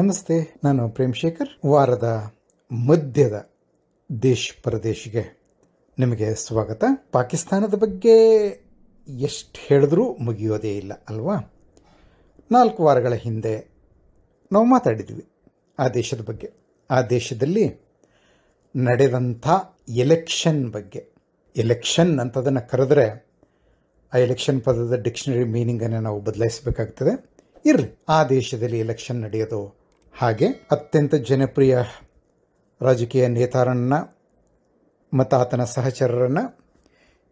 ನಮಸ್ತೆ, ನಾನು ಪ್ರೇಮ್ ಶೇಖರ್. ವಾರದ ಮಧ್ಯದ ದೇಶ್ ಪರದೇಶಿಗೆ ನಿಮಗೆ ಸ್ವಾಗತ. ಪಾಕಿಸ್ತಾನದ ಬಗ್ಗೆ ಎಷ್ಟು ಹೇಳಿದ್ರೂ ಮುಗಿಯೋದೇ ಇಲ್ಲ ಅಲ್ವಾ? 4 ವಾರಗಳ ಹಿಂದೆ ನಾವು ಮಾತಾಡಿದ್ವಿ ಆ ದೇಶದ ಬಗ್ಗೆ. ಆ ದೇಶದಲ್ಲಿ ನಡೆದಂಥ ಎಲೆಕ್ಷನ್ ಬಗ್ಗೆ. ಎಲೆಕ್ಷನ್ ಅಂತದನ್ನು ಕರೆದ್ರೆ ಆ ಎಲೆಕ್ಷನ್ ಪದದ ಡಿಕ್ಷನರಿ ಮೀನಿಂಗನ್ನು ನಾವು ಬದಲಾಯಿಸಬೇಕಾಗ್ತದೆ. ಇರಲಿ, ಆ ದೇಶದಲ್ಲಿ ಎಲೆಕ್ಷನ್ ನಡೆಯೋದು ಹಾಗೆ. ಅತ್ಯಂತ ಜನಪ್ರಿಯ ರಾಜಕೀಯ ನೇತಾರನ್ನ ಮತ್ತು ಆತನ ಸಹಚರರನ್ನು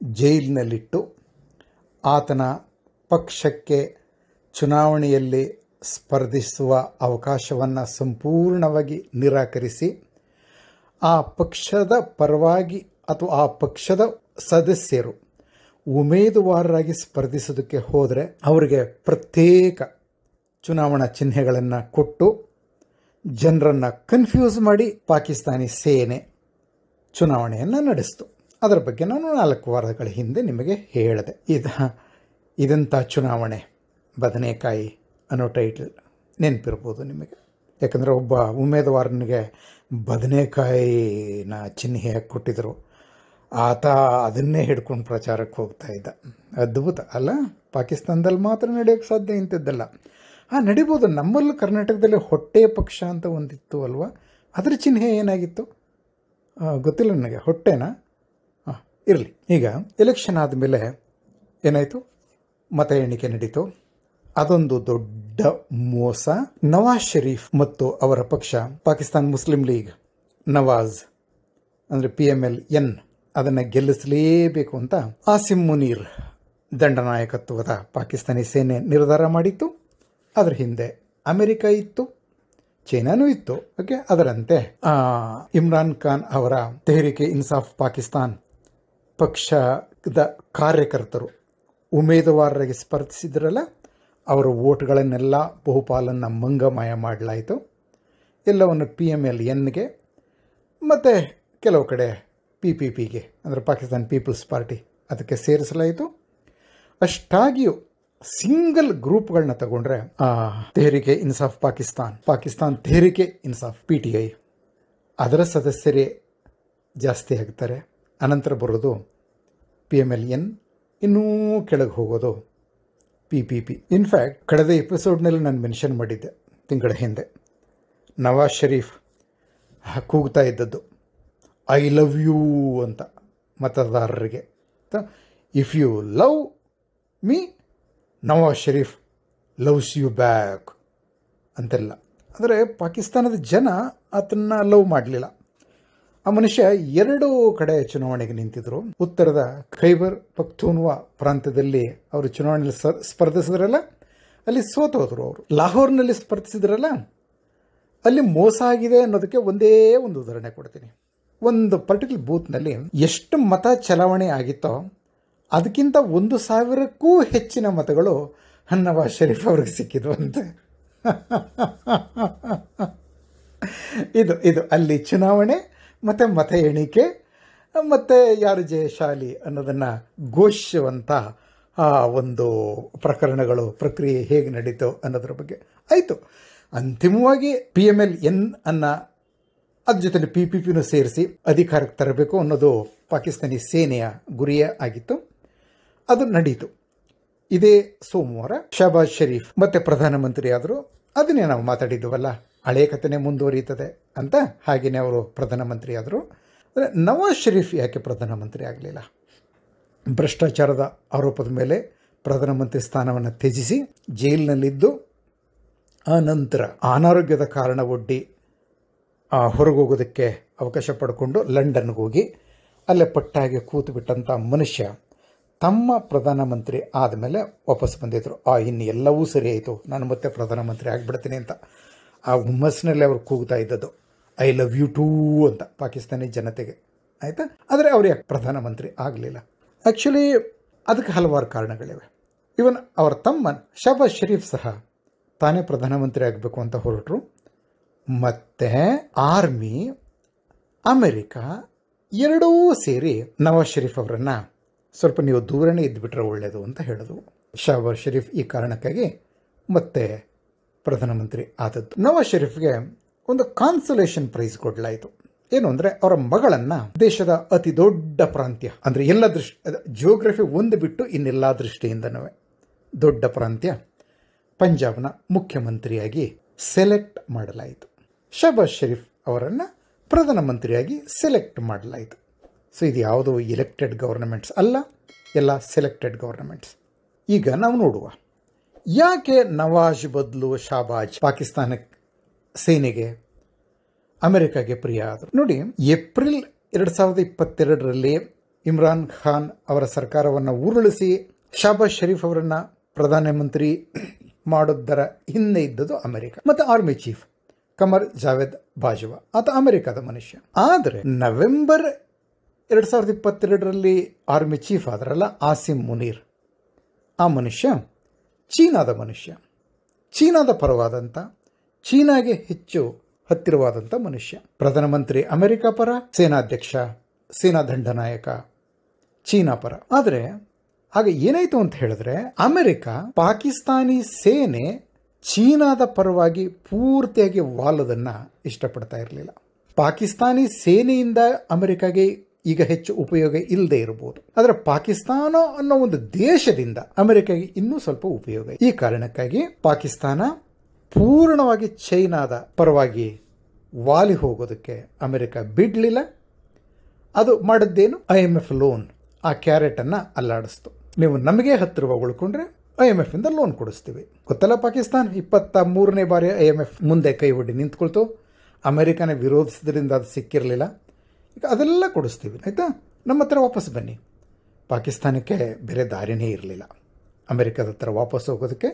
ಜೈಲಿನಲ್ಲಿಟ್ಟು ಆತನ ಪಕ್ಷಕ್ಕೆ ಚುನಾವಣೆಯಲ್ಲಿ ಸ್ಪರ್ಧಿಸುವ ಅವಕಾಶವನ್ನು ಸಂಪೂರ್ಣವಾಗಿ ನಿರಾಕರಿಸಿ, ಆ ಪಕ್ಷದ ಪರವಾಗಿ ಅಥವಾ ಆ ಪಕ್ಷದ ಸದಸ್ಯರು ಉಮೇದುವಾರರಾಗಿ ಸ್ಪರ್ಧಿಸೋದಕ್ಕೆ ಹೋದರೆ ಅವರಿಗೆ ಪ್ರತ್ಯೇಕ ಚುನಾವಣಾ ಚಿಹ್ನೆಗಳನ್ನು ಕೊಟ್ಟು ಜನರನ್ನು ಕನ್ಫ್ಯೂಸ್ ಮಾಡಿ ಪಾಕಿಸ್ತಾನಿ ಸೇನೆ ಚುನಾವಣೆಯನ್ನು ನಡೆಸಿತು. ಅದರ ಬಗ್ಗೆ ನಾನು 4 ವಾರಗಳ ಹಿಂದೆ ನಿಮಗೆ ಹೇಳಿದೆ. ಇದಂಥ ಚುನಾವಣೆ, ಬದನೆಕಾಯಿ ಅನ್ನೋ ಟೈಟಲ್ ನೆನಪಿರ್ಬೋದು ನಿಮಗೆ. ಯಾಕಂದರೆ ಒಬ್ಬ ಉಮೇದುವಾರನಿಗೆ ಬದನೆಕಾಯಿನ ಚಿಹ್ನೆ ಕೊಟ್ಟಿದ್ದರು. ಆತ ಅದನ್ನೇ ಹಿಡ್ಕೊಂಡು ಪ್ರಚಾರಕ್ಕೆ ಹೋಗ್ತಾ ಇದ್ದ. ಅದ್ಭುತ ಅಲ್ಲ? ಪಾಕಿಸ್ತಾನದಲ್ಲಿ ಮಾತ್ರ ನಡೆಯೋಕ್ಕೆ ಸಾಧ್ಯ ಇಂಥದ್ದೆಲ್ಲ. ನಡಿಬೋದು. ನಮ್ಮಲ್ಲೂ ಕರ್ನಾಟಕದಲ್ಲಿ ಹೊಟ್ಟೆ ಪಕ್ಷ ಅಂತ ಒಂದಿತ್ತು ಅಲ್ವಾ? ಅದರ ಚಿಹ್ನೆ ಏನಾಗಿತ್ತು ಗೊತ್ತಿಲ್ಲ ನನಗೆ. ಹೊಟ್ಟೆನಾ? ಇರಲಿ. ಈಗ ಎಲೆಕ್ಷನ್ ಆದಮೇಲೆ ಏನಾಯಿತು? ಮತ ಎಣಿಕೆ ನಡೀತು. ಅದೊಂದು ದೊಡ್ಡ ಮೋಸ. ನವಾಜ್ ಶರೀಫ್ ಮತ್ತು ಅವರ ಪಕ್ಷ ಪಾಕಿಸ್ತಾನ್ ಮುಸ್ಲಿಂ ಲೀಗ್, ನವಾಜ್ ಅಂದರೆ PMLN, ಅದನ್ನು ಗೆಲ್ಲಿಸಲೇಬೇಕು ಅಂತ ಆಸಿಮ್ ಮುನೀರ್ ದಂಡನಾಯಕತ್ವದ ಪಾಕಿಸ್ತಾನಿ ಸೇನೆ ನಿರ್ಧಾರ ಮಾಡಿತ್ತು. ಅದರ ಹಿಂದೆ ಅಮೆರಿಕ ಇತ್ತು, ಚೈನಾನೂ ಇತ್ತು. ಓಕೆ, ಅದರಂತೆ ಇಮ್ರಾನ್ ಖಾನ್ ಅವರ ತೆಹರಿಕೆ ಇನ್ಸಾಫ್ ಪಾಕಿಸ್ತಾನ್ ಪಕ್ಷದ ಕಾರ್ಯಕರ್ತರು ಉಮೇದುವಾರರಾಗಿ ಸ್ಪರ್ಧಿಸಿದ್ರಲ್ಲ, ಅವರ ವೋಟ್ಗಳನ್ನೆಲ್ಲ ಬಹುಪಾಲನ್ನು ಮಂಗಮಯ ಮಾಡಲಾಯಿತು. ಎಲ್ಲವನ್ನು PMLNಗೆ ಮತ್ತು ಕೆಲವು ಕಡೆ PPPಗೆ ಅಂದರೆ ಪಾಕಿಸ್ತಾನ್ ಪೀಪಲ್ಸ್ ಪಾರ್ಟಿ ಅದಕ್ಕೆ ಸೇರಿಸಲಾಯಿತು. ಅಷ್ಟಾಗಿಯೂ ಸಿಂಗಲ್ ಗ್ರೂಪ್ಗಳನ್ನ ತಗೊಂಡ್ರೆ ತೆಹರಿಕೆ ಇನ್ಸಾಫ್ ಪಾಕಿಸ್ತಾನ್ ತೆಹರಿಕೆ ಇನ್ಸಾಫ್ PTI ಅದರ ಸದಸ್ಯರೇ ಜಾಸ್ತಿ ಆಗ್ತಾರೆ. ಅನಂತರ ಬರೋದು PMLN, ಇನ್ನೂ ಕೆಳಗೆ ಹೋಗೋದು PPP. ಇನ್ಫ್ಯಾಕ್ಟ್ ಕಳೆದ ಎಪಿಸೋಡ್ನಲ್ಲಿ ನಾನು ಮೆನ್ಷನ್ ಮಾಡಿದ್ದೆ ತಿಂಗಳ ಹಿಂದೆ, ನವಾಜ್ ಶರೀಫ್ ಕೂಗ್ತಾ ಇದ್ದದ್ದು ಐ ಲವ್ ಯು ಅಂತ ಮತದಾರರಿಗೆ. If you love me, Nawaz Sharif loves you back ಅಂತೆಲ್ಲ. ಆದರೆ ಪಾಕಿಸ್ತಾನದ ಜನ ಅದನ್ನು ಲವ್ ಮಾಡಲಿಲ್ಲ. ಆ ಮನುಷ್ಯ 2 ಕಡೆ ಚುನಾವಣೆಗೆ ನಿಂತಿದ್ರು. ಉತ್ತರದ ಖೈಬರ್ ಪಖ್ತೂನ್ವಾ ಪ್ರಾಂತ್ಯದಲ್ಲಿ ಅವರು ಚುನಾವಣೆಯಲ್ಲಿ ಸ್ಪರ್ಧಿಸಿದ್ರಲ್ಲ, ಅಲ್ಲಿ ಸೋತೋದ್ರು. ಅವರು ಲಾಹೋರ್ನಲ್ಲಿ ಸ್ಪರ್ಧಿಸಿದ್ರಲ್ಲ, ಅಲ್ಲಿ ಮೋಸ ಆಗಿದೆ ಅನ್ನೋದಕ್ಕೆ ಒಂದೇ ಒಂದು ಉದಾಹರಣೆ ಕೊಡ್ತೀನಿ. ಒಂದು ಪರ್ಟಿಕ್ಯುಲರ್ ಬೂತ್ನಲ್ಲಿ ಎಷ್ಟು ಮತ ಚಲಾವಣೆ ಆಗಿತ್ತೋ ಅದಕ್ಕಿಂತ 1,000ಕ್ಕೂ ಹೆಚ್ಚಿನ ಮತಗಳು ನವಾಜ್ ಶರೀಫ್ ಅವ್ರಿಗೆ ಸಿಕ್ಕಿದ್ವಂತೆ. ಇದು ಅಲ್ಲಿ ಚುನಾವಣೆ ಮತ್ತು ಮತ ಎಣಿಕೆ ಮತ್ತು ಯಾರು ಜಯಶಾಲಿ ಅನ್ನೋದನ್ನು ಘೋಷಿಸುವಂಥ ಒಂದು ಪ್ರಕ್ರಿಯೆ ಹೇಗೆ ನಡೀತು ಅನ್ನೋದ್ರ ಬಗ್ಗೆ ಆಯಿತು. ಅಂತಿಮವಾಗಿ PMLN ಅನ್ನು ಅದ್ರ ಜೊತೆ PPPನೂ ಸೇರಿಸಿ ಅಧಿಕಾರಕ್ಕೆ ತರಬೇಕು ಅನ್ನೋದು ಪಾಕಿಸ್ತಾನಿ ಸೇನೆಯ ಗುರಿಯೇ ಆಗಿತ್ತು. ಅದು ನಡೀತು. ಇದೇ ಸೋಮವಾರ ಶಹಬಾಜ್ ಶರೀಫ್ ಮತ್ತೆ ಪ್ರಧಾನಮಂತ್ರಿ ಆದರು. ಅದನ್ನೇ ನಾವು ಮಾತಾಡಿದ್ವಲ್ಲ, ಹಳೆಯ ಕಥೆನೇ ಮುಂದುವರಿಯುತ್ತದೆ ಅಂತ. ಹಾಗೆಯೇ ಅವರು ಪ್ರಧಾನಮಂತ್ರಿ ಆದರು. ಅಂದರೆ ನವಾಜ್ ಶರೀಫ್ ಯಾಕೆ ಪ್ರಧಾನಮಂತ್ರಿ ಆಗಲಿಲ್ಲ? ಭ್ರಷ್ಟಾಚಾರದ ಆರೋಪದ ಮೇಲೆ ಪ್ರಧಾನಮಂತ್ರಿ ಸ್ಥಾನವನ್ನು ತ್ಯಜಿಸಿ ಜೈಲಿನಲ್ಲಿದ್ದು, ಆ ನಂತರ ಅನಾರೋಗ್ಯದ ಕಾರಣ ಒಡ್ಡಿ ಹೊರಗೋಗೋದಕ್ಕೆ ಅವಕಾಶ ಪಡ್ಕೊಂಡು ಲಂಡನ್ಗೆ ಹೋಗಿ ಅಲ್ಲೇ ಪಟ್ಟಾಗಿ ಕೂತು ಬಿಟ್ಟಂಥ ಮನುಷ್ಯ ತಮ್ಮ ಪ್ರಧಾನಮಂತ್ರಿ ಆದಮೇಲೆ ವಾಪಸ್ ಬಂದಿದ್ದರು. ಇನ್ನು ಎಲ್ಲವೂ ಸರಿ ಆಯಿತು, ನಾನು ಮತ್ತೆ ಪ್ರಧಾನಮಂತ್ರಿ ಆಗಿಬಿಡ್ತೀನಿ ಅಂತ ಆ ಹುಮ್ಮಸ್ಸಿನಲ್ಲಿ ಅವರು ಕೂಗ್ತಾ ಇದ್ದದ್ದು ಐ ಲವ್ ಯು ಟೂ ಅಂತ ಪಾಕಿಸ್ತಾನಿ ಜನತೆಗೆ. ಆಯಿತಾ? ಆದರೆ ಅವ್ರು ಯಾಕೆ ಪ್ರಧಾನಮಂತ್ರಿ ಆಗಲಿಲ್ಲ? ಆ್ಯಕ್ಚುಲಿ ಅದಕ್ಕೆ ಹಲವಾರು ಕಾರಣಗಳಿವೆ. ಇವನ್ ಅವರ ತಮ್ಮ ಶಹಬಾಜ್ ಶರೀಫ್ ಸಹ ತಾನೇ ಪ್ರಧಾನಮಂತ್ರಿ ಆಗಬೇಕು ಅಂತ ಹೊರಟರು. ಮತ್ತು ಆರ್ಮಿ, ಅಮೆರಿಕ ಎರಡೂ ಸೇರಿ ನವಾಜ್ ಶರೀಫ್ ಅವರನ್ನು ಸ್ವಲ್ಪ ನೀವು ದೂರನೇ ಇದ್ದುಬಿಟ್ರೆ ಒಳ್ಳೆಯದು ಅಂತ ಹೇಳಿದ್ರು. ಶಹಬಾಜ್ ಶರೀಫ್ ಈ ಕಾರಣಕ್ಕಾಗಿ ಮತ್ತೆ ಪ್ರಧಾನಮಂತ್ರಿ ಆದದ್ದು. ನವಾಜ್ ಶರೀಫ್ಗೆ ಒಂದು ಕಾನ್ಸಲೇಷನ್ ಪ್ರೈಸ್ ಕೊಡಲಾಯಿತು. ಏನು ಅಂದರೆ ಅವರ ಮಗಳನ್ನು ದೇಶದ ಅತಿ ದೊಡ್ಡ ಪ್ರಾಂತ್ಯ ಅಂದರೆ ಎಲ್ಲ ಜಿಯೋಗ್ರಫಿ ಒಂದು ಬಿಟ್ಟು ಇನ್ನೆಲ್ಲ ದೃಷ್ಟಿಯಿಂದನೂ ದೊಡ್ಡ ಪ್ರಾಂತ್ಯ ಪಂಜಾಬ್ನ ಮುಖ್ಯಮಂತ್ರಿಯಾಗಿ ಸೆಲೆಕ್ಟ್ ಮಾಡಲಾಯಿತು. ಶಹಬಾಜ್ ಶರೀಫ್ ಅವರನ್ನು ಪ್ರಧಾನಮಂತ್ರಿಯಾಗಿ ಸೆಲೆಕ್ಟ್ ಮಾಡಲಾಯಿತು. ಸೊ ಇದು ಯಾವುದೋ ಎಲೆಕ್ಟೆಡ್ ಗವರ್ನಮೆಂಟ್ಸ್ ಅಲ್ಲ, ಎಲ್ಲ ಸೆಲೆಕ್ಟೆಡ್ ಗವರ್ನಮೆಂಟ್ಸ್. ಈಗ ನಾವು ನೋಡುವ, ಯಾಕೆ ನವಾಜ್ ಬದಲು ಶಹಬಾಜ್ ಪಾಕಿಸ್ತಾನ ಸೇನೆಗೆ ಅಮೆರಿಕಾಗೆ ಪ್ರಿಯ ಆದರು? ನೋಡಿ, ಏಪ್ರಿಲ್ 2022ರಲ್ಲಿ ಇಮ್ರಾನ್ ಖಾನ್ ಅವರ ಸರ್ಕಾರವನ್ನು ಉರುಳಿಸಿ ಶಹಬಾಜ್ ಶರೀಫ್ ಅವರನ್ನು ಪ್ರಧಾನಮಂತ್ರಿ ಮಾಡೋದರ ಹಿಂದೆ ಇದ್ದದ್ದು ಅಮೆರಿಕ. ಮತ್ತು ಆರ್ಮಿ ಚೀಫ್ ಕಮರ್ ಜಾವೇದ್ ಬಾಜ್ವಾ, ಆತ ಅಮೆರಿಕದ ಮನುಷ್ಯ. ಆದರೆ ನವೆಂಬರ್ 2022ರಲ್ಲಿ ಆರ್ಮಿ ಚೀಫ್ ಆದ್ರಲ್ಲ ಆಸಿಮ್ ಮುನೀರ್, ಆ ಮನುಷ್ಯ ಚೀನಾದ ಮನುಷ್ಯ, ಚೀನಾದ ಪರವಾದಂಥ, ಚೀನಾಗೆ ಹೆಚ್ಚು ಹತ್ತಿರವಾದಂಥ ಮನುಷ್ಯ. ಪ್ರಧಾನಮಂತ್ರಿ ಅಮೆರಿಕ ಪರ, ಸೇನಾಧ್ಯಕ್ಷ, ಸೇನಾ ದಂಡನಾಯಕ ಚೀನಾ ಪರ. ಆದರೆ ಆಗ ಏನಾಯಿತು ಅಂತ ಹೇಳಿದ್ರೆ, ಅಮೆರಿಕ ಪಾಕಿಸ್ತಾನಿ ಸೇನೆ ಚೀನಾದ ಪರವಾಗಿ ಪೂರ್ತಿಯಾಗಿ ವಾಲೋದನ್ನು ಇಷ್ಟಪಡ್ತಾ ಇರಲಿಲ್ಲ. ಪಾಕಿಸ್ತಾನಿ ಸೇನೆಯಿಂದ ಅಮೆರಿಕಾಗೆ ಈಗ ಹೆಚ್ಚು ಉಪಯೋಗ ಇಲ್ಲದೆ ಇರಬಹುದು, ಆದರೆ ಪಾಕಿಸ್ತಾನ ಅನ್ನೋ ಒಂದು ದೇಶದಿಂದ ಅಮೆರಿಕಾಗೆ ಇನ್ನೂ ಸ್ವಲ್ಪ ಉಪಯೋಗ. ಈ ಕಾರಣಕ್ಕಾಗಿ ಪಾಕಿಸ್ತಾನ ಪೂರ್ಣವಾಗಿ ಚೈನಾದ ಪರವಾಗಿ ವಾಲಿ ಹೋಗೋದಕ್ಕೆ ಅಮೆರಿಕ ಬಿಡಲಿಲ್ಲ. ಅದು ಮಾಡಿದ್ದೇನು? IMF ಲೋನ್, ಆ ಕ್ಯಾರೆಟನ್ನು ಅಲ್ಲಾಡಿಸ್ತು. ನೀವು ನಮಗೆ 10 ರೂಪಾಯಿ ಉಳ್ಕೊಂಡ್ರೆ IMF ಇಂದ ಲೋನ್ ಕೊಡಿಸ್ತೀವಿ. ಗೊತ್ತಲ್ಲ, ಪಾಕಿಸ್ತಾನ 23ನೇ ಬಾರಿ IMF ಮುಂದೆ ಕೈ ಒಡ್ಡಿ ನಿಂತ್ಕೊಳ್ತು. ಅಮೆರಿಕನ ವಿರೋಧಿಸಿದ್ರಿಂದ ಅದು ಸಿಕ್ಕಿರಲಿಲ್ಲ. ಈಗ ಅದೆಲ್ಲ ಕೊಡಿಸ್ತೀವಿ, ಆಯಿತಾ, ನಮ್ಮ ಹತ್ರ ವಾಪಸ್ ಬನ್ನಿ. ಪಾಕಿಸ್ತಾನಕ್ಕೆ ಬೇರೆ ದಾರಿನೇ ಇರಲಿಲ್ಲ ಅಮೆರಿಕದ ಹತ್ರ ವಾಪಸ್ ಹೋಗೋದಕ್ಕೆ.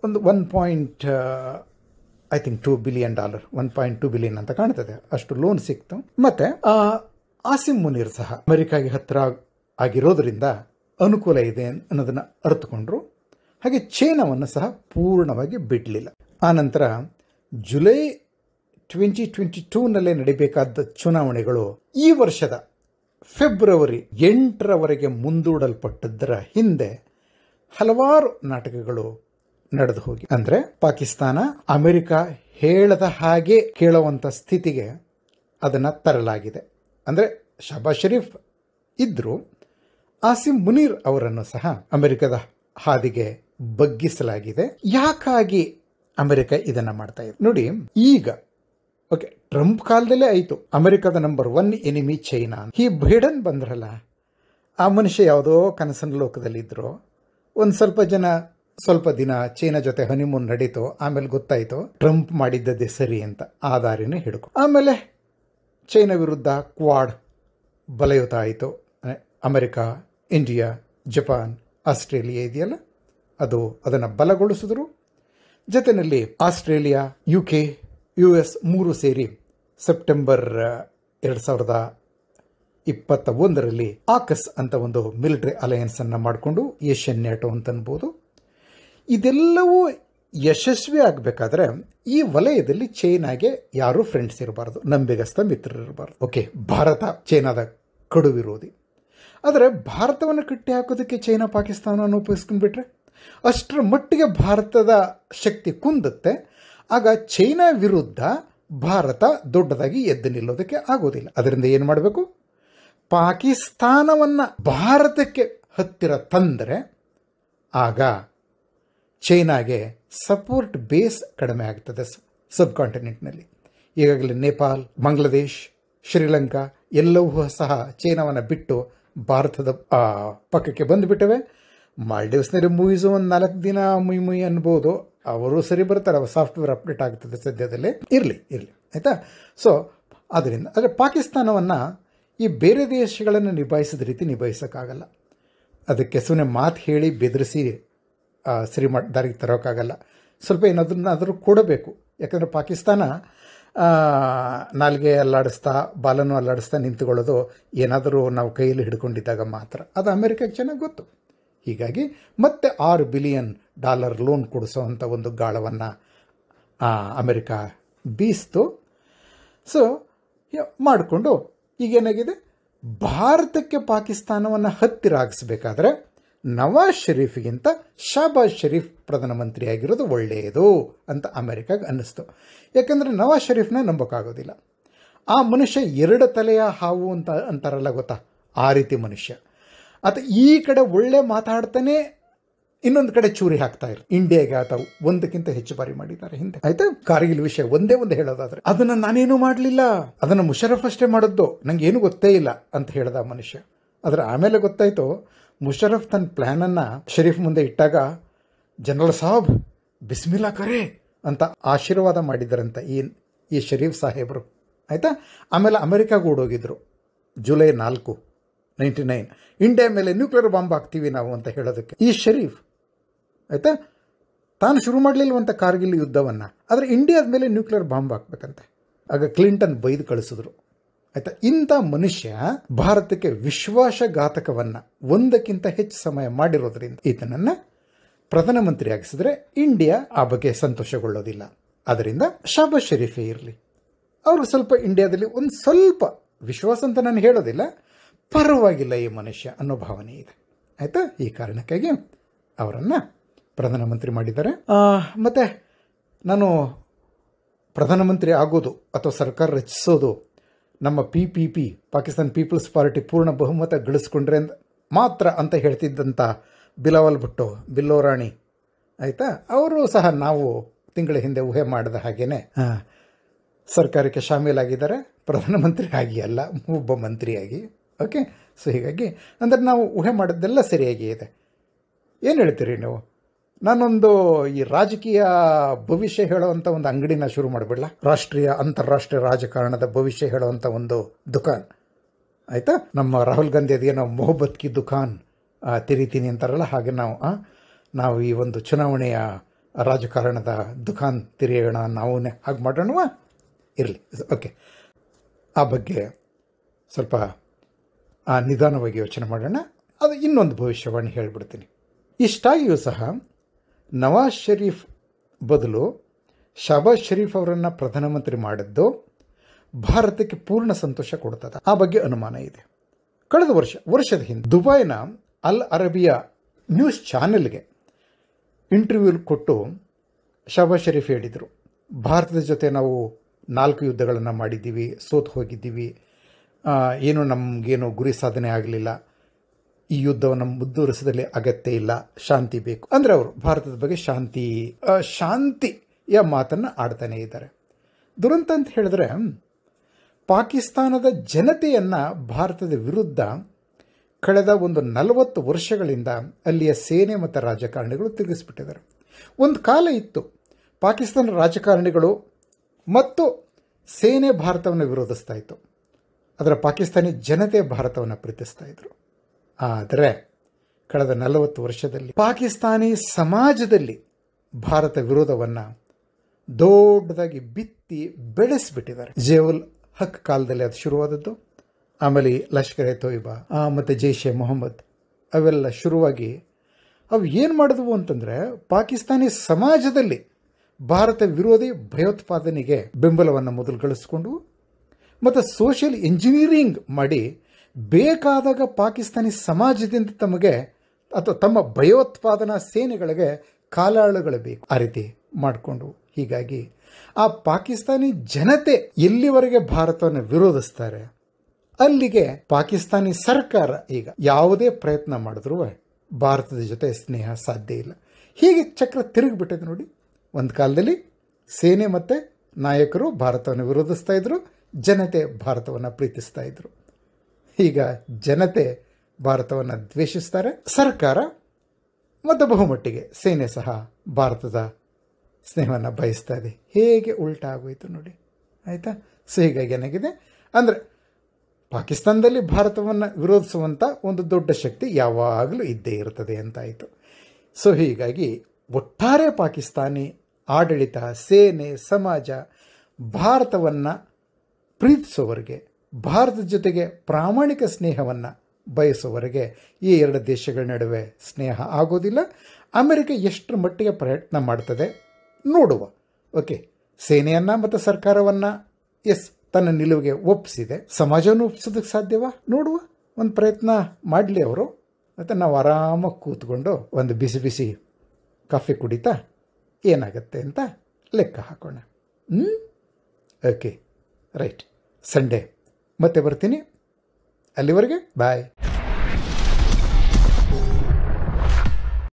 ಒಂದು $2 ಬಿಲಿಯನ್, $1.2 ಬಿಲಿಯನ್ ಅಂತ ಕಾಣ್ತದೆ, ಅಷ್ಟು ಲೋನ್ ಸಿಕ್ತು. ಮತ್ತು ಆಸಿಮ್ ಮುನೀರ್ ಸಹ ಅಮೆರಿಕಾಗೆ ಹತ್ತಿರ ಆಗಿರೋದ್ರಿಂದ ಅನುಕೂಲ ಇದೆ ಅನ್ನೋದನ್ನು ಅರ್ಥಕೊಂಡ್ರು. ಹಾಗೆ ಚೈನಾವನ್ನು ಸಹ ಪೂರ್ಣವಾಗಿ ಬಿಡಲಿಲ್ಲ. ಆನಂತರ ಜುಲೈ 2022ನಲ್ಲೇ ನಡೀಬೇಕಾದ ಚುನಾವಣೆಗಳು ಈ ವರ್ಷದ ಫೆಬ್ರವರಿ 8ರವರೆಗೆ ಮುಂದೂಡಲ್ಪಟ್ಟದ್ದರ ಹಿಂದೆ ಹಲವಾರು ನಾಟಕಗಳು ನಡೆದು ಹೋಗಿ, ಅಂದರೆ ಪಾಕಿಸ್ತಾನ ಅಮೆರಿಕ ಹೇಳದ ಹಾಗೆ ಕೇಳುವಂಥ ಸ್ಥಿತಿಗೆ ಅದನ್ನು ತರಲಾಗಿದೆ. ಅಂದರೆ ಶಹಬಾಜ್ ಶರೀಫ್ ಇದ್ದರೂ ಆಸಿಮ್ ಮುನೀರ್ ಅವರನ್ನು ಸಹ ಅಮೆರಿಕದ ಹಾದಿಗೆ ಬಗ್ಗಿಸಲಾಗಿದೆ. ಯಾಕಾಗಿ ಅಮೆರಿಕ ಇದನ್ನು ಮಾಡ್ತಾ ಇದೆ ನೋಡಿ. ಈಗ ಓಕೆ, ಟ್ರಂಪ್ ಕಾಲದಲ್ಲೇ ಆಯಿತು ಅಮೆರಿಕದ ನಂಬರ್ 1 ಎನಿಮಿ ಚೈನಾ. ಈ ಬೈಡನ್ ಬಂದ್ರಲ್ಲ, ಆ ಮನುಷ್ಯ ಯಾವುದೋ ಕನಸಿನ ಲೋಕದಲ್ಲಿದ್ದರು. ಒಂದು ಸ್ವಲ್ಪ ದಿನ ಚೈನಾ ಜೊತೆ ಹನಿಮೂನ್ ನಡೀತು. ಆಮೇಲೆ ಗೊತ್ತಾಯಿತು ಟ್ರಂಪ್ ಮಾಡಿದ್ದದೇ ಸರಿ ಅಂತ, ಆ ದಾರಿನೇ ಹಿಡ್ಕೊ. ಆಮೇಲೆ ಚೈನಾ ವಿರುದ್ಧ ಕ್ವಾಡ್ ಬಲಯುತ ಆಯಿತು. ಅಮೆರಿಕ, ಇಂಡಿಯಾ, ಜಪಾನ್, ಆಸ್ಟ್ರೇಲಿಯಾ ಇದೆಯಲ್ಲ, ಅದನ್ನು ಬಲಗೊಳಿಸಿದ್ರು. ಜೊತೆಯಲ್ಲಿ ಆಸ್ಟ್ರೇಲಿಯಾ, UK, US 3 ಸೇರಿ ಸೆಪ್ಟೆಂಬರ್ 2021ರಲ್ಲಿ ಆಕಸ್ ಅಂತ ಒಂದು ಮಿಲಿಟರಿ ಅಲಯನ್ಸ್ ಅನ್ನು ಮಾಡಿಕೊಂಡು, ಏಷ್ಯನ್ ನ್ಯಾಟೋ ಅಂತ ಅನ್ಬೋದು. ಇದೆಲ್ಲವೂ ಯಶಸ್ವಿ ಆಗಬೇಕಾದ್ರೆ ಈ ವಲಯದಲ್ಲಿ ಚೈನಾಗೆ ಯಾರೂ ಫ್ರೆಂಡ್ಸ್ ಇರಬಾರ್ದು, ನಂಬಿಗಸ್ತ ಮಿತ್ರರು ಇರಬಾರ್ದು. ಓಕೆ, ಭಾರತ ಚೈನಾದ ಕಡು ವಿರೋಧಿ. ಆದರೆ ಭಾರತವನ್ನು ಕಟ್ಟಿ ಹಾಕೋದಕ್ಕೆ ಚೈನಾ ಪಾಕಿಸ್ತಾನವನ್ನು ಉಪಯೋಗಿಸ್ಕೊಂಡ್ಬಿಟ್ರೆ ಅಷ್ಟರ ಮಟ್ಟಿಗೆ ಭಾರತದ ಶಕ್ತಿ ಕುಂದುತ್ತೆ. ಆಗ ಚೈನಾ ವಿರುದ್ಧ ಭಾರತ ದೊಡ್ಡದಾಗಿ ಎದ್ದು ನಿಲ್ಲೋದಕ್ಕೆ ಆಗೋದಿಲ್ಲ. ಅದರಿಂದ ಏನು ಮಾಡಬೇಕು? ಪಾಕಿಸ್ತಾನವನ್ನು ಭಾರತಕ್ಕೆ ಹತ್ತಿರ ತಂದರೆ ಆಗ ಚೈನಾಗೆ ಸಪೋರ್ಟ್ ಬೇಸ್ ಕಡಿಮೆ ಆಗ್ತದೆ ಸಬ್ ಕಾಂಟಿನೆಂಟ್ನಲ್ಲಿ. ಈಗಾಗಲೇ ನೇಪಾಲ್, ಬಾಂಗ್ಲಾದೇಶ್, ಶ್ರೀಲಂಕಾ ಎಲ್ಲವೂ ಸಹ ಚೈನಾವನ್ನು ಬಿಟ್ಟು ಭಾರತದ ಪಕ್ಕಕ್ಕೆ ಬಂದುಬಿಟ್ಟವೆ. ಮಾಲ್ಡೀವ್ಸ್ನಲ್ಲಿ ಮೂವೀಸು ಒಂದು 4 ದಿನ ಮುಯ್ ಅನ್ಬೋದು, ಅವರು ಸರಿ ಬರ್ತಾರೆ, ಅವ್ರ ಸಾಫ್ಟ್ವೇರ್ ಅಪ್ಡೇಟ್ ಆಗ್ತದೆ ಸದ್ಯದಲ್ಲೇ. ಇರಲಿ ಆಯಿತಾ. ಸೊ ಅದರಿಂದ ಆದರೆ ಪಾಕಿಸ್ತಾನವನ್ನು ಈ ಬೇರೆ ದೇಶಗಳನ್ನು ನಿಭಾಯಿಸಿದ ರೀತಿ ನಿಭಾಯಿಸೋಕ್ಕಾಗಲ್ಲ. ಅದಕ್ಕೆ ಸುಮ್ಮನೆ ಮಾತು ಹೇಳಿ ಬೆದರಿಸಿ ಸರಿ ದಾರಿಗೆ ತರೋಕ್ಕಾಗಲ್ಲ. ಸ್ವಲ್ಪ ಏನಾದರೂ ಕೊಡಬೇಕು. ಯಾಕಂದರೆ ಪಾಕಿಸ್ತಾನ ನಾಲ್ಗೆ ಅಲ್ಲಾಡಿಸ್ತಾ ಬಾಲನ್ನು ಅಲ್ಲಾಡಿಸ್ತಾ ನಿಂತುಕೊಳ್ಳೋದು ಏನಾದರೂ ನಾವು ಕೈಯಲ್ಲಿ ಹಿಡ್ಕೊಂಡಿದ್ದಾಗ ಮಾತ್ರ. ಅದು ಅಮೆರಿಕಕ್ಕೆ ಚೆನ್ನಾಗಿ ಗೊತ್ತು. ಹೀಗಾಗಿ ಮತ್ತೆ $6 ಬಿಲಿಯನ್ ಲೋನ್ ಕೊಡಿಸೋವಂಥ ಒಂದು ಗಾಳವನ್ನು ಅಮೆರಿಕ ಬೀಸ್ತು. ಸೊ ಮಾಡಿಕೊಂಡು ಈಗೇನಾಗಿದೆ, ಭಾರತಕ್ಕೆ ಪಾಕಿಸ್ತಾನವನ್ನು ಹತ್ತಿರ ಆಗಿಸ್ಬೇಕಾದ್ರೆ ನವಾಜ್ ಶರೀಫ್ಗಿಂತ ಶಾಬಾಜ್ ಶರೀಫ್ ಪ್ರಧಾನಮಂತ್ರಿ ಆಗಿರೋದು ಒಳ್ಳೆಯದು ಅಂತ ಅಮೆರಿಕಾಗೆ ಅನ್ನಿಸ್ತು. ಯಾಕಂದರೆ ನವಾಜ್ ಶರೀಫ್ನ ನಂಬೋಕ್ಕಾಗೋದಿಲ್ಲ. ಆ ಮನುಷ್ಯ ಎರಡು ತಲೆಯ ಹಾವು ಅಂತ ಅಂತಾರಲ್ಲ ಗೊತ್ತಾ, ಆ ರೀತಿ ಮನುಷ್ಯ. ಆತ ಈ ಕಡೆ ಒಳ್ಳೆ ಮಾತಾಡ್ತಾನೆ, ಇನ್ನೊಂದು ಕಡೆ ಚೂರಿ ಹಾಕ್ತಾ ಇರು. ಇಂಡಿಯಾಗೆ ಆತ ಒಂದಕ್ಕಿಂತ ಹೆಚ್ಚು ಬಾರಿ ಮಾಡಿದ್ದಾರೆ ಹಿಂದೆ. ಆಯ್ತಾ, ಕಾರ್ಗಿಲ್ ವಿಷಯ ಒಂದೇ ಒಂದು ಹೇಳೋದಾದ್ರೆ ಅದನ್ನ ನಾನೇನು ಮಾಡಲಿಲ್ಲ, ಅದನ್ನು ಮುಷರಫ್ ಅಷ್ಟೇ ಮಾಡಿದ್ದು, ನಂಗೆ ಏನು ಗೊತ್ತೇ ಇಲ್ಲ ಅಂತ ಹೇಳ್ದ ಮನುಷ್ಯ. ಆದರೆ ಆಮೇಲೆ ಗೊತ್ತಾಯ್ತು, ಮುಷರಫ್ ತನ್ನ ಪ್ಲಾನನ್ನು ಶರೀಫ್ ಮುಂದೆ ಇಟ್ಟಾಗ ಜನರಲ್ ಸಾಬ್ ಬಿಸ್ಮಿಲ್ಲಾ ಕರೆ ಅಂತ ಆಶೀರ್ವಾದ ಮಾಡಿದ್ದರಂತ ಈ ಶರೀಫ್ ಸಾಹೇಬರು. ಆಯಿತಾ, ಆಮೇಲೆ ಅಮೆರಿಕಾಗೆ ಓಡೋಗಿದ್ರು ಜುಲೈ 4, 1999 ಇಂಡಿಯಾ ಮೇಲೆ ನ್ಯೂಕ್ಲಿಯರ್ ಬಾಂಬ್ ಹಾಕ್ತೀವಿ ನಾವು ಅಂತ ಹೇಳೋದಕ್ಕೆ. ಈ ಶರೀಫ್ ಆಯಿತಾ, ತಾನು ಶುರು ಮಾಡಲಿಲ್ವಂತ ಕಾರ್ಗಿಲ್ ಯುದ್ಧವನ್ನು, ಆದರೆ ಇಂಡಿಯಾದ ಮೇಲೆ ನ್ಯೂಕ್ಲಿಯರ್ ಬಾಂಬ್ ಹಾಕ್ಬೇಕಂತೆ. ಆಗ ಕ್ಲಿಂಟನ್ ಬೈದು ಕಳಿಸಿದ್ರು. ಆಯಿತಾ, ಇಂಥ ಮನುಷ್ಯ ಭಾರತಕ್ಕೆ ವಿಶ್ವಾಸಘಾತಕವನ್ನು ಒಂದಕ್ಕಿಂತ ಹೆಚ್ಚು ಸಮಯ ಮಾಡಿರೋದ್ರಿಂದ ಈತನನ್ನು ಪ್ರಧಾನಮಂತ್ರಿ ಆಗಿಸಿದ್ರೆ ಇಂಡಿಯಾ ಆ ಬಗ್ಗೆ ಸಂತೋಷಗೊಳ್ಳೋದಿಲ್ಲ. ಆದ್ದರಿಂದ ಶಾಬಾಜ್ ಶರೀಫೇ ಇರಲಿ, ಅವರು ಸ್ವಲ್ಪ ಇಂಡಿಯಾದಲ್ಲಿ ಒಂದು ಸ್ವಲ್ಪ ವಿಶ್ವಾಸ ಅಂತ ನಾನು ಹೇಳೋದಿಲ್ಲ, ಪರವಾಗಿಲ್ಲ ಈ ಮನುಷ್ಯ ಅನ್ನೋ ಭಾವನೆ ಇದೆ. ಆಯಿತಾ, ಈ ಕಾರಣಕ್ಕಾಗಿ ಅವರನ್ನು ಪ್ರಧಾನಮಂತ್ರಿ ಮಾಡಿದ್ದಾರೆ. ಮತ್ತು ನಾನು ಪ್ರಧಾನಮಂತ್ರಿ ಆಗೋದು ಅಥವಾ ಸರ್ಕಾರ ರಚಿಸೋದು ನಮ್ಮ PPP ಪಾಕಿಸ್ತಾನ್ ಪೀಪಲ್ಸ್ ಪಾರ್ಟಿ ಪೂರ್ಣ ಬಹುಮತ ಗಳಿಸ್ಕೊಂಡ್ರೆ ಮಾತ್ರ ಅಂತ ಹೇಳ್ತಿದ್ದಂಥ ಬಿಲಾವಲ್ ಭುಟ್ಟೋ, ಬಿಲ್ಲೋ ರಾಣಿ, ಆಯಿತಾ, ಅವರು ಸಹ ನಾವು ತಿಂಗಳ ಹಿಂದೆ ಊಹೆ ಮಾಡಿದ ಹಾಗೇನೆ ಸರ್ಕಾರಕ್ಕೆ ಶಾಮೀಲಾಗಿದ್ದಾರೆ, ಪ್ರಧಾನಮಂತ್ರಿ ಆಗಿ ಅಲ್ಲ, ಒಬ್ಬ ಮಂತ್ರಿಯಾಗಿ. ಓಕೆ, ಸೊ ಹೀಗಾಗಿ ಅಂದರೆ ನಾವು ಊಹೆ ಮಾಡಿದ್ದೆಲ್ಲ ಸರಿಯಾಗಿ ಇದೆ. ಏನು ಹೇಳ್ತೀರಿ ನೀವು? ನಾನೊಂದು ಈ ರಾಜಕೀಯ ಭವಿಷ್ಯ ಹೇಳೋವಂಥ ಒಂದು ಅಂಗಡಿನ ಶುರು ಮಾಡಿಬಿಡಲ್ಲ, ರಾಷ್ಟ್ರೀಯ ಅಂತಾರಾಷ್ಟ್ರೀಯ ರಾಜಕಾರಣದ ಭವಿಷ್ಯ ಹೇಳೋವಂಥ ಒಂದು ದುಕಾನ್. ಆಯಿತಾ, ನಮ್ಮ ರಾಹುಲ್ ಗಾಂಧಿ ಅದೇನೋ ಮೊಹಬ್ಬತ್ ಕಿ ದುಕಾನ್ ತೆರಿತೀನಿ ಅಂತಾರಲ್ಲ, ಹಾಗೆ ನಾವು ಈ ಒಂದು ಚುನಾವಣೆಯ ರಾಜಕಾರಣದ ದುಕಾನ್ ತೆರೆಯೋಣ, ನಾವು ಹಾಗೆ ಮಾಡೋಣವಾ? ಇರಲಿ, ಓಕೆ, ಆ ಬಗ್ಗೆ ಸ್ವಲ್ಪ ನಿಧಾನವಾಗಿ ಯೋಚನೆ ಮಾಡೋಣ. ಅದು ಇನ್ನೊಂದು ಭವಿಷ್ಯವಾಣಿ ಹೇಳಿಬಿಡ್ತೀನಿ. ಇಷ್ಟಾಗಿಯೂ ಸಹ ನವಾಜ್ ಶರೀಫ್ ಬದಲು ಶಾಬಾಜ್ ಶರೀಫ್ ಅವರನ್ನು ಪ್ರಧಾನಮಂತ್ರಿ ಮಾಡಿದ್ದು ಭಾರತಕ್ಕೆ ಪೂರ್ಣ ಸಂತೋಷ ಕೊಡ್ತದೆ, ಆ ಬಗ್ಗೆ ಅನುಮಾನ ಇದೆ. ಕಳೆದ ವರ್ಷದ ಹಿಂದೆ ದುಬೈನ ಅಲ್ ಅರಬಿಯಾ ನ್ಯೂಸ್ ಚಾನೆಲ್ಗೆ ಇಂಟರ್ವ್ಯೂ ಕೊಟ್ಟು ಶಾಬಾಜ್ ಶರೀಫ್ ಹೇಳಿದರು, ಭಾರತದ ಜೊತೆ ನಾವು 4 ಯುದ್ಧಗಳನ್ನು ಮಾಡಿದ್ದೀವಿ, ಸೋತು ಹೋಗಿದ್ದೀವಿ, ಏನು ನಮಗೇನು ಗುರಿ ಸಾಧನೆ ಆಗಲಿಲ್ಲ, ಈ ಯುದ್ಧವನ್ನು ಮುಂದುವರಿಸದಲ್ಲಿ ಅಗತ್ಯ ಇಲ್ಲ, ಶಾಂತಿ ಬೇಕು. ಅಂದರೆ ಅವರು ಭಾರತದ ಬಗ್ಗೆ ಶಾಂತಿಯ ಮಾತನ್ನು ಆಡ್ತಾನೇ ಇದ್ದಾರೆ. ದುರಂತ ಅಂತ ಹೇಳಿದ್ರೆ, ಪಾಕಿಸ್ತಾನದ ಜನತೆಯನ್ನು ಭಾರತದ ವಿರುದ್ಧ ಕಳೆದ ಒಂದು 40 ವರ್ಷಗಳಿಂದ ಅಲ್ಲಿಯ ಸೇನೆ ಮತ್ತು ರಾಜಕಾರಣಿಗಳು ತಿರುಗಿಸ್ಬಿಟ್ಟಿದ್ದಾರೆ. ಒಂದು ಕಾಲ ಇತ್ತು, ಪಾಕಿಸ್ತಾನ ರಾಜಕಾರಣಿಗಳು ಮತ್ತು ಸೇನೆ ಭಾರತವನ್ನು ವಿರೋಧಿಸ್ತಾ ಇತ್ತು, ಅದರ ಪಾಕಿಸ್ತಾನಿ ಜನತೆ ಭಾರತವನ್ನು ಪ್ರೀತಿಸ್ತಾ ಇದ್ರು. ಆದರೆ ಕಳೆದ 40 ವರ್ಷದಲ್ಲಿ ಪಾಕಿಸ್ತಾನಿ ಸಮಾಜದಲ್ಲಿ ಭಾರತ ವಿರೋಧವನ್ನು ದೊಡ್ಡದಾಗಿ ಬಿತ್ತಿ ಬೆಳೆಸಿಬಿಟ್ಟಿದ್ದಾರೆ. ಜಿಯಾವುಲ್ ಹಕ್ ಕಾಲದಲ್ಲಿ ಅದು ಶುರುವಾದದ್ದು, ಆಮೇಲೆ ಲಷ್ಕರ್ ಎ ತೊಯ್ಬಾ ಮತ್ತು ಜೈಷ್ ಎ ಮೊಹಮ್ಮದ್ ಅವೆಲ್ಲ ಶುರುವಾಗಿ ಅವು ಏನು ಮಾಡಿದವು ಅಂತಂದರೆ, ಪಾಕಿಸ್ತಾನಿ ಸಮಾಜದಲ್ಲಿ ಭಾರತ ವಿರೋಧಿ ಭಯೋತ್ಪಾದನೆಗೆ ಬೆಂಬಲವನ್ನು ಮೊದಲು ಗಳಿಸ್ಕೊಂಡು ಮತ್ತು ಸೋಷಿಯಲ್ ಇಂಜಿನಿಯರಿಂಗ್ ಮಾಡಿ ಬೇಕಾದಾಗ ಪಾಕಿಸ್ತಾನಿ ಸಮಾಜದಿಂದ ತಮಗೆ ಅಥವಾ ತಮ್ಮ ಭಯೋತ್ಪಾದನಾ ಸೇನೆಗಳಿಗೆ ಕಾಲಾಳುಗಳು ಬೇಕು, ಆ ರೀತಿ ಮಾಡಿಕೊಂಡು. ಹೀಗಾಗಿ ಆ ಪಾಕಿಸ್ತಾನಿ ಜನತೆ ಎಲ್ಲಿವರೆಗೆ ಭಾರತವನ್ನು ವಿರೋಧಿಸ್ತಾರೆ ಅಲ್ಲಿಗೆ ಪಾಕಿಸ್ತಾನಿ ಸರ್ಕಾರ ಈಗ ಯಾವುದೇ ಪ್ರಯತ್ನ ಮಾಡಿದ್ರೂ ಭಾರತದ ಜೊತೆ ಸ್ನೇಹ ಸಾಧ್ಯ ಇಲ್ಲ. ಹೀಗೆ ಚಕ್ರ ತಿರುಗಿಬಿಟ್ಟಿದೆ ನೋಡಿ. ಒಂದು ಕಾಲದಲ್ಲಿ ಸೇನೆ ಮತ್ತು ನಾಯಕರು ಭಾರತವನ್ನು ವಿರೋಧಿಸ್ತಾ ಇದ್ರು, ಜನತೆ ಭಾರತವನ್ನು ಪ್ರೀತಿಸ್ತಾ ಇದ್ರು. ಈಗ ಜನತೆ ಭಾರತವನ್ನು ದ್ವೇಷಿಸ್ತಾರೆ, ಸರ್ಕಾರ ಮತ್ತು ಬಹುಮಟ್ಟಿಗೆ ಸೇನೆ ಸಹ ಭಾರತದ ಸ್ನೇಹವನ್ನು ಬಯಸ್ತಾ ಇದೆ. ಹೇಗೆ ಉಲ್ಟಾ ಆಗೋಯ್ತು ನೋಡಿ, ಆಯಿತಾ. ಸೊ ಹೀಗಾಗಿ ಏನಾಗಿದೆ ಅಂದರೆ, ಪಾಕಿಸ್ತಾನದಲ್ಲಿ ಭಾರತವನ್ನು ವಿರೋಧಿಸುವಂಥ ಒಂದು ದೊಡ್ಡ ಶಕ್ತಿ ಯಾವಾಗಲೂ ಇದ್ದೇ ಇರ್ತದೆ ಅಂತಾಯಿತು. ಸೊ ಹೀಗಾಗಿ ಒಟ್ಟಾರೆ ಪಾಕಿಸ್ತಾನಿ ಆಡಳಿತ, ಸೇನೆ, ಸಮಾಜ ಭಾರತವನ್ನು ಪ್ರೀತಿಸೋವರೆಗೆ, ಭಾರತದ ಜೊತೆಗೆ ಪ್ರಾಮಾಣಿಕ ಸ್ನೇಹವನ್ನು ಬಯಸುವವರೆಗೆ ಈ ಎರಡು ದೇಶಗಳ ನಡುವೆ ಸ್ನೇಹ ಆಗೋದಿಲ್ಲ. ಅಮೆರಿಕ ಎಷ್ಟರ ಮಟ್ಟಿಗೆ ಪ್ರಯತ್ನ ಮಾಡ್ತದೆ ನೋಡುವ. ಓಕೆ, ಸೇನೆಯನ್ನು ಮತ್ತು ಸರ್ಕಾರವನ್ನು ತನ್ನ ನಿಲುವಿಗೆ ಒಪ್ಪಿಸಿದೆ, ಸಮಾಜವನ್ನು ಒಪ್ಪಿಸೋದಕ್ಕೆ ಸಾಧ್ಯವಾ ನೋಡುವ. ಒಂದು ಪ್ರಯತ್ನ ಮಾಡಲಿ ಅವರು. ಮತ್ತು ನಾವು ಆರಾಮಾಗಿ ಕೂತ್ಕೊಂಡು ಒಂದು ಬಿಸಿ ಬಿಸಿ ಕಾಫಿ ಕುಡಿತಾ ಏನಾಗುತ್ತೆ ಅಂತ ಲೆಕ್ಕ ಹಾಕೋಣ. Okay, right. ಸಂಡೇ ಮತ್ತೆ ಬರ್ತೀನಿ. ಅಲ್ಲಿವರೆಗೆ ಬಾಯ್.